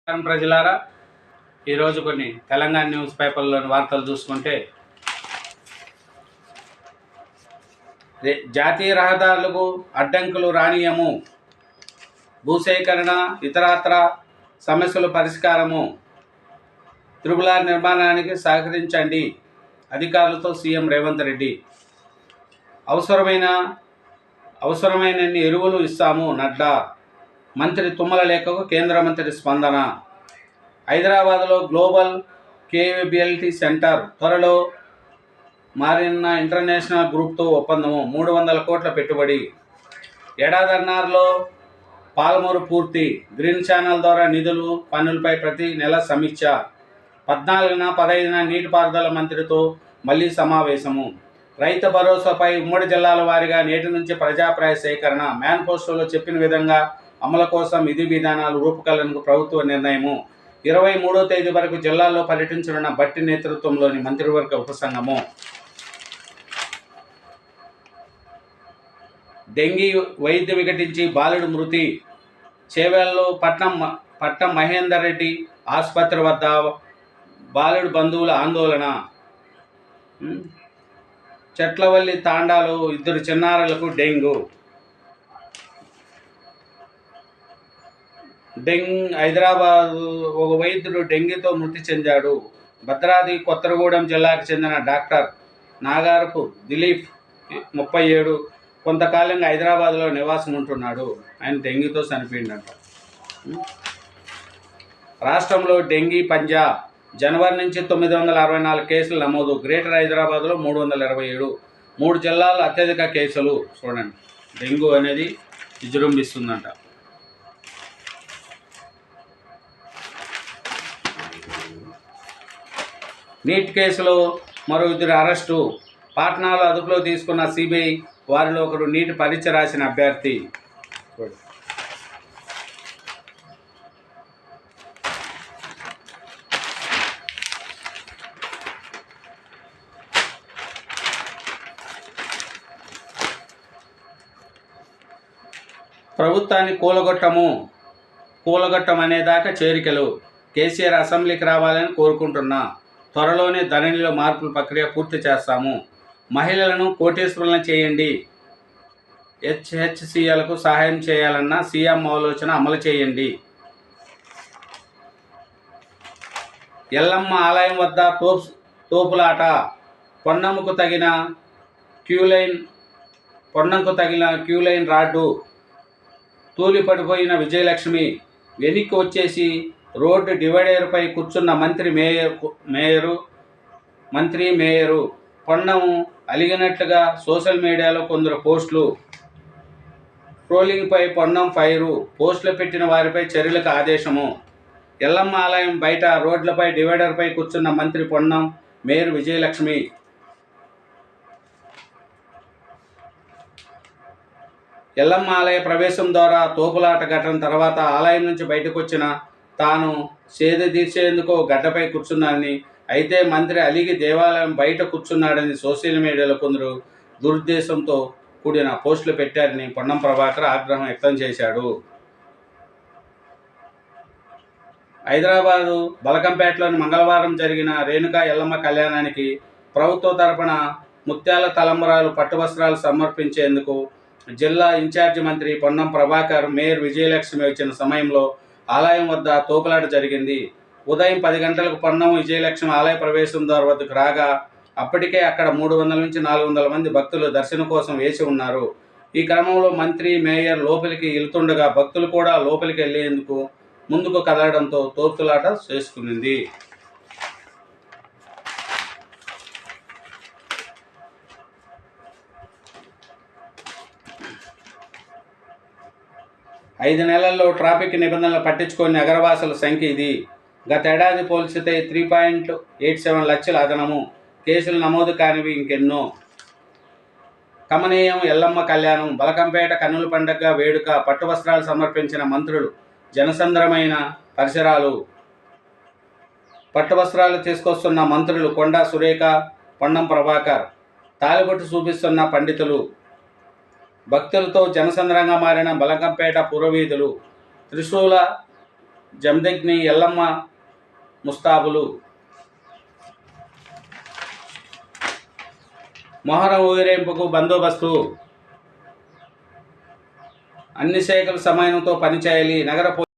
ప్రజలారా, ఈరోజు కొన్ని తెలంగాణ న్యూస్ పేపర్లోని వార్తలు చూసుకుంటే, జాతీయ రహదారులకు అడ్డంకులు రానియము, భూసేకరణ ఇతరత్ర సమస్యల పరిష్కారము, త్రిపుల్ నిర్మాణానికి సహకరించండి అధికారులతో సీఎం రేవంత్ రెడ్డి. అవసరమైనన్ని ఎరువులు ఇస్తాము నడ్డా. మంత్రి తుమ్మల లేఖకు కేంద్ర మంత్రి స్పందన. హైదరాబాద్లో గ్లోబల్ కేబిలిటీ సెంటర్ త్వరలో మారిన ఇంటర్నేషనల్ గ్రూప్తో ఒప్పందము, 300 కోట్ల పెట్టుబడి. ఏడాదిన్నరలో పాలమూరు పూర్తి. గ్రీన్ ఛానల్ ద్వారా నిధులు పన్నులపై ప్రతి నెల సమీక్ష. 14న 15న నీటిపారుదల మంత్రితో మళ్లీ సమావేశము. రైతు భరోసాపై ఉమ్మడి జిల్లాల వారీగా నేటి నుంచి ప్రజాప్రాయ సేకరణ. మేనిఫెస్టోలో చెప్పిన విధంగా అమలు కోసం విధి విధానాలు రూపకల్పనకు ప్రభుత్వ నిర్ణయము. 23వ తేదీ వరకు జిల్లాల్లో పర్యటించనున్న భట్టి నేతృత్వంలోని మంత్రివర్గ ఉపసంఘము. డెంగీ వైద్య వికటించి బాలుడు మృతి. చేవెళ్లలో పట్నం మహేందర్ రెడ్డి ఆసుపత్రి వద్ద బాలుడు బంధువుల ఆందోళన. చెట్లవల్లి తాండాలో 2 చిన్నారులకు డెంగ్యూ. హైదరాబాద్ ఒక వైద్యుడు డెంగీతో మృతి చెందాడు. భద్రాద్రి కొత్తగూడెం జిల్లాకు చెందిన డాక్టర్ నాగారపు దిలీప్ 37 కొంతకాలంగా హైదరాబాద్లో నివాసం ఉంటున్నాడు. ఆయన డెంగీతో చనిపోయిందంట. రాష్ట్రంలో డెంగీ పంజా. జనవరి నుంచి 964 కేసులు నమోదు. గ్రేటర్ హైదరాబాద్లో 327. 3 జిల్లాల్లో అత్యధిక కేసులు. చూడండి, డెంగ్యూ అనేది విజృంభిస్తుందంట. నీట్ కేసులో మరో 2 అరెస్టు. పాట్నాలో అదుపులో తీసుకున్న సిబిఐ. వారిలో ఒకరు నీట్ పరీక్ష రాసిన అభ్యర్థి. ప్రభుత్వాన్ని కూలగొట్టం అనేదాకా చేరికలు. కేసీఆర్ అసెంబ్లీకి రావాలని కోరుకుంటున్నా. త్వరలోనే ధరణిలో మార్పుల ప్రక్రియ పూర్తి చేస్తాము. మహిళలను కోటీశ్వరులను చేయండి. హెచ్హెచ్సిఎలకు సహాయం చేయాలన్న సీఎం ఆలోచన అమలు చేయండి. ఎల్లమ్మ ఆలయం వద్ద తోపులాట. పొన్నంకు తగిన క్యూలైన్ రాడ్డు. తూలి పడిపోయిన విజయలక్ష్మి వెనక్కి వచ్చేసి రోడ్డు డివైడర్పై కూర్చున్న మంత్రి మేయరు. పొన్నం అలిగినట్లుగా సోషల్ మీడియాలో కొందరు పోస్టులు. ట్రోలింగ్పై పొన్నం ఫైరు. పోస్టులు పెట్టిన వారిపై చర్యలకు ఆదేశము. ఎల్లమ్మ ఆలయం బయట రోడ్లపై డివైడర్పై కూర్చున్న మంత్రి పొన్నం, మేయర్ విజయలక్ష్మి. ఎల్లమ్మ ఆలయ ప్రవేశం ద్వారా తోపులాట ఘటన తర్వాత ఆలయం నుంచి బయటకు వచ్చిన తాను సేద తీర్చేందుకు గడ్డపై కూర్చున్నానని, అయితే మంత్రి అలిగి దేవాలయం బయట కూర్చున్నాడని సోషల్ మీడియాలో కొందరు దురుద్దేశంతో కూడిన పోస్టులు పెట్టారని పొన్నం ప్రభాకర్ ఆగ్రహం వ్యక్తం చేశాడు. హైదరాబాదు బలకంపేటలోని మంగళవారం జరిగిన రేణుకా ఎల్లమ్మ కళ్యాణానికి ప్రభుత్వ తరపున ముత్యాల తలంబరాలు, పట్టు వస్త్రాలు సమర్పించేందుకు జిల్లా ఇన్ఛార్జి మంత్రి పొన్నం ప్రభాకర్, మేయర్ విజయలక్ష్మి వచ్చిన సమయంలో ఆలయం వద్ద తోపులాట జరిగింది. ఉదయం 10 గంటలకు పొన్నం, విజయలక్ష్మి ఆలయ ప్రవేశం ద్వారం వద్దకు రాగా అప్పటికే అక్కడ 300 నుంచి 400 మంది భక్తులు దర్శనం కోసం వేచి ఉన్నారు. ఈ క్రమంలో మంత్రి, మేయర్ లోపలికి వెళ్తుండగా భక్తులు కూడా లోపలికి వెళ్లేందుకు ముందుకు కదలడంతో తోపులాట చేసుకునింది. ఐదు నెలల్లో ట్రాఫిక్ నిబంధనలు పట్టించుకొని నగరవాసుల సంఖ్య ఇది. గతేడాది పోల్చితే 3.87 లక్షల అదనము. కేసులు నమోదు కానివి ఇంకెన్నో. కమనీయం ఎల్లమ్మ కళ్యాణం. బలకంపేట కన్నుల పండుగ వేడుక. పట్టు వస్త్రాలు సమర్పించిన మంత్రులు. జనసంద్రమైన పరిసరాలు. పట్టు వస్త్రాలు తీసుకొస్తున్న మంత్రులు కొండా సురేఖ, పొన్నం ప్రభాకర్. తాలిబొట్టు చూపిస్తున్న పండితులు. భక్తులతో జనసంద్రంగా మారిన బలకంపేట పురవీధులు. త్రిశూల జమదగ్ని ఎల్లమ్మ ముస్తాబులు. మొహరం ఊరేగింపుకు బందోబస్తు. అన్ని శాఖలు సమయంతో పనిచేయాలి. నగర